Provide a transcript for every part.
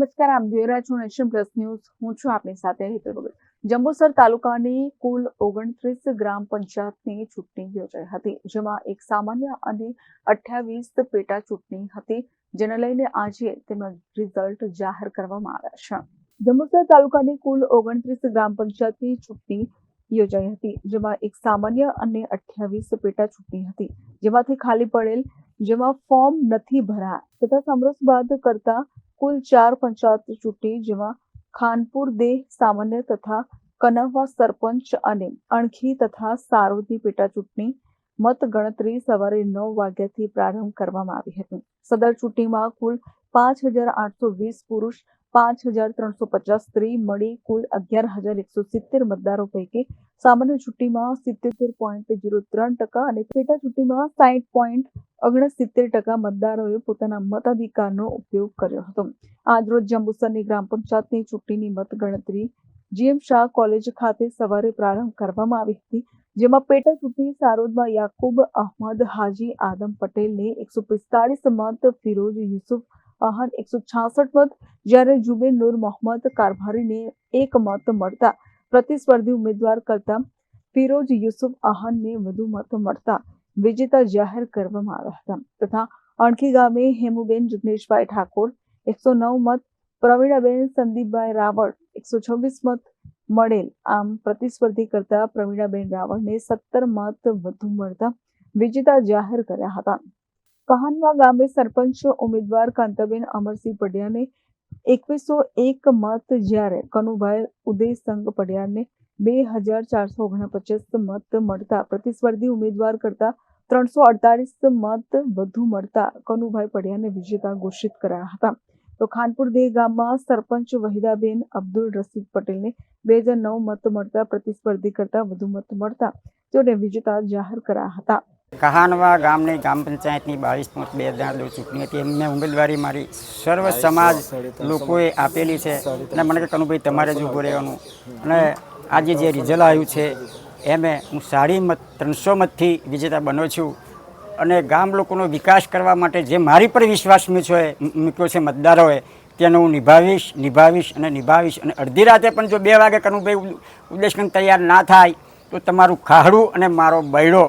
નમસ્કાર, આપ જોઈ રહ્યા છો નેશન પ્લસ ન્યૂઝ. હું છું આપની સાથે હેતલ વગર. જંબુસર તાલુકાની કુલ 29 ગ્રામ પંચાયતની ચૂંટણી યોજાઈ હતી, જેમાં એક સામાન્ય અને 28 પેટા ચૂંટણી હતી, જેને લઈને આજે તેના રિઝલ્ટ જાહેર કરવામાં આવ્યા છે. જંબુસર તાલુકાની કુલ 29 ગ્રામ પંચાયતની ચૂંટણી યોજાઈ હતી, જેમાં એક સામાન્ય અને 28 પેટા ચૂંટણી હતી, જેમાંથી ખાલી પડેલ જેમાં ફોર્મ નથી ભરાયા તથા સમરસ બાદ કરતા કુલ 4 પંચાયત ચૂંટણી, જેમાં ખાનપુર દેહ સામાન્ય તથા કનવા સરપંચ અને અણખી તથા સારોદની પેટા ચૂંટણી મત ગણતરી સવારે 9 વાગ્યાથી પ્રારંભ કરવામાં આવી હતી. સદર ચૂંટણીમાં કુલ 5,820 પુરુષ, 5,350 સ્ત્રી મળી કુલ 11,170 મતદારો પૈકી સામાન્ય ચૂંટણીમાં 77.03% અને પેટા ચૂંટણીમાં 60.69% મતદારોએ પોતાના મતાધિકારનો ઉપયોગ કર્યો હતો. આજરોજ જંબુસરની ગ્રામ પંચાયતની ચૂંટણીની મતગણતરી GM શાહ કોલેજ ખાતે સવારે પ્રારંભ કરવામાં આવી હતી, જેમાં પેટા ચૂંટણી સારોદમાં યાકુબ અહમદ હાજી આદમ પટેલને 145 મત, ફિરોઝ યુસુફ અહન 166 મત, જ્યારે જુબેર નૂર મોહમ્મદ કારભારીને 1 મત મળતા પ્રતિસ્પર્ધી ઉમેદવાર કરતા ફિરોઝ યુસુફ અહનને વધુ મત મળતા વિજેતા જાહેર કરવામાં આવ્યા હતા. તથા અણખી ગામે હેમુબેન જિગ્નેશભાઈ ઠાકોર 109 મત, પ્રવીણાબેન સંદીપભાઈ રાવળ 126 મત મળેલ. આમ પ્રતિસ્પર્ધી કરતા પ્રવીણાબેન રાવળને 17 મત વધુ મળતા વિજેતા જાહેર કર્યા હતા. કહાનવા ગામે સરપંચ ઉમેદવાર કાંતાબેન અમરસિંહ પડિયાને 2101 મત, જ્યારે કનુભાઈ ઉદયસંગ પડિયાને 2,449 મત મળતા પ્રતિસ્પર્ધી ઉમેદવાર કરતા 348 મત વધુ મળતા કનુભાઈ પડિયાને વિજેતા ઘોષિત કરાયા હતા. તો ખાનપુર દેહ ગામમાં સરપંચ વહીદાબેન અબ્દુલ રશીદ પટેલને 2009 મત મળતા પ્રતિસ્પર્ધી કરતા વધુ મત મળતા તેઓને વિજેતા જાહેર કરાયા હતા. કહાનવા ગામની ગ્રામ પંચાયતની 22 મત 2002 ચૂંટણી હતી. એમને ઉમેદવારી મારી સર્વ સમાજ લોકોએ આપેલી છે અને મને કે કનુભાઈ તમારે જ ઊભું રહેવાનું. અને આજે જે રિઝલ્ટ આવ્યું છે એમે હું 300 મતથી વિજેતા બન્યો છું. અને ગામ લોકોનો વિકાસ કરવા માટે જે મારી પર વિશ્વાસ મૂક્યો છે મતદારોએ, તેનો હું નિભાવીશ. અને અડધી રાતે પણ જો 2 વાગે કનુભાઈ ઉદ્દેશકન તૈયાર ના થાય તો તમારું ખાહડું અને મારો બૈડો,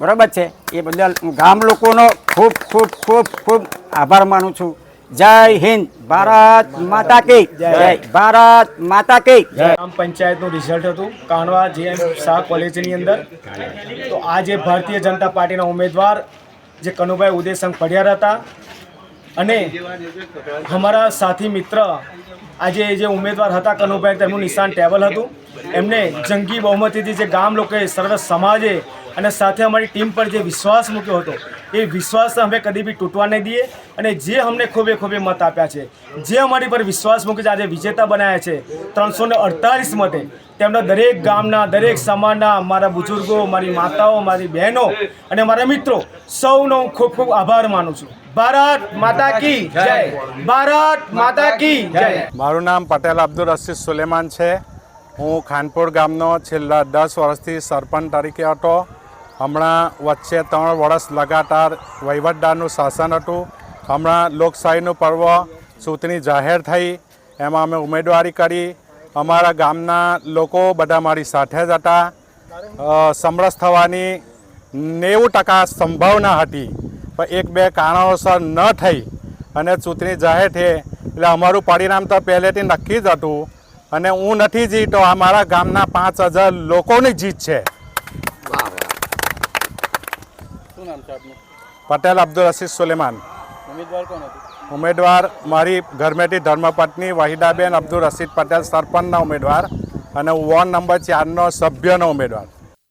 બરાબર છે. એ બદલ હું ગામ લોકોનો ખૂબ ખૂબ ખૂબ ખૂબ આભાર માનું છું. જય હિન્દ, ભારત માતા કી જય, ભારત માતા કી જય. ગ્રામ પંચાયતનું રિઝલ્ટ હતું કાનવા GM શાહ કોલેજની અંદર. તો આજે ભારતીય જનતા પાર્ટીના ઉમેદવાર જે કનુભાઈ ઉદયસંગ પડિયાર હતા અને અમારા સાથી મિત્ર આજે જે ઉમેદવાર હતા કનુભાઈ, તેમનું નિશાન ટેબલ હતું. એમને જંગી બહુમતીથી જે ગામ લોકોએ, સર્વ સમાજે અને સાથે અમારી ટીમ પર જે વિશ્વાસ મૂક્યો હતો, એ વિશ્વાસ અમે કદી બી તૂટવા નહીં દઈએ. અને જે અમને ખૂબે મત આપ્યા છે, જે અમારી પર વિશ્વાસ મૂકી છે, આજે વિજેતા બનાવ્યા છે 348 મતે, તેમના દરેક ગામના, દરેક સમાજના, મારા બુઝુર્ગો, મારી માતાઓ, મારી બહેનો અને મારા મિત્રો સૌનો ખૂબ ખૂબ આભાર માનું છું. ભારત માતા કી જય, ભારત માતા કી જય. મારું નામ પટેલ અબ્દુલ રશીદ સુલેમાન છે. હું ખાનપુર ગામનો છેલ્લા 10 વર્ષથી સરપંચ તરીકે હતો. હમણાં વચ્ચે 3 વર્ષ લગાતાર વહીવટદારનું શાસન હતું. હમણાં લોકશાહીનું પર્વ ચૂંટણી જાહેર થઈ, એમાં અમે ઉમેદવારી કરી. અમારા ગામના લોકો બધા મારી સાથે જ હતા. સમરસ થવાની 90% સંભાવના હતી, પણ 1-2 કારણોસર ન થઈ અને ચૂંટણી જાહેર થઈ. એટલે અમારું પરિણામ તો પહેલેથી નક્કી જ હતું. અને હું નથી જીતો, આ મારા ગામના 5,000 લોકોની જીત છે. પટેલ અબ્દુલ રશીદ સુલેમાન. ઉમેદવાર મારી ઘરમેથી ધર્મપત્ની વહીદાબેન અબ્દુલ રશીદ પટેલ, સરપંચના ઉમેદવાર, અને વોર્ડ નંબર 4નો સભ્યનો ઉમેદવાર.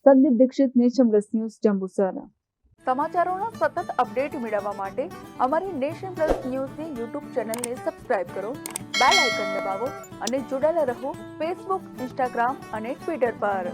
Sandeep Dikshit, Nation Plus News, Jambusar. સમાચારોના સતત અપડેટ મેળવવા માટે અમારી નેશન પ્લસ ન્યૂઝની YouTube ચેનલને સબસ્ક્રાઇબ કરો, બેલ આઇકન દબાવો અને જોડાયેલા રહો Facebook, Instagram અને Twitter પર.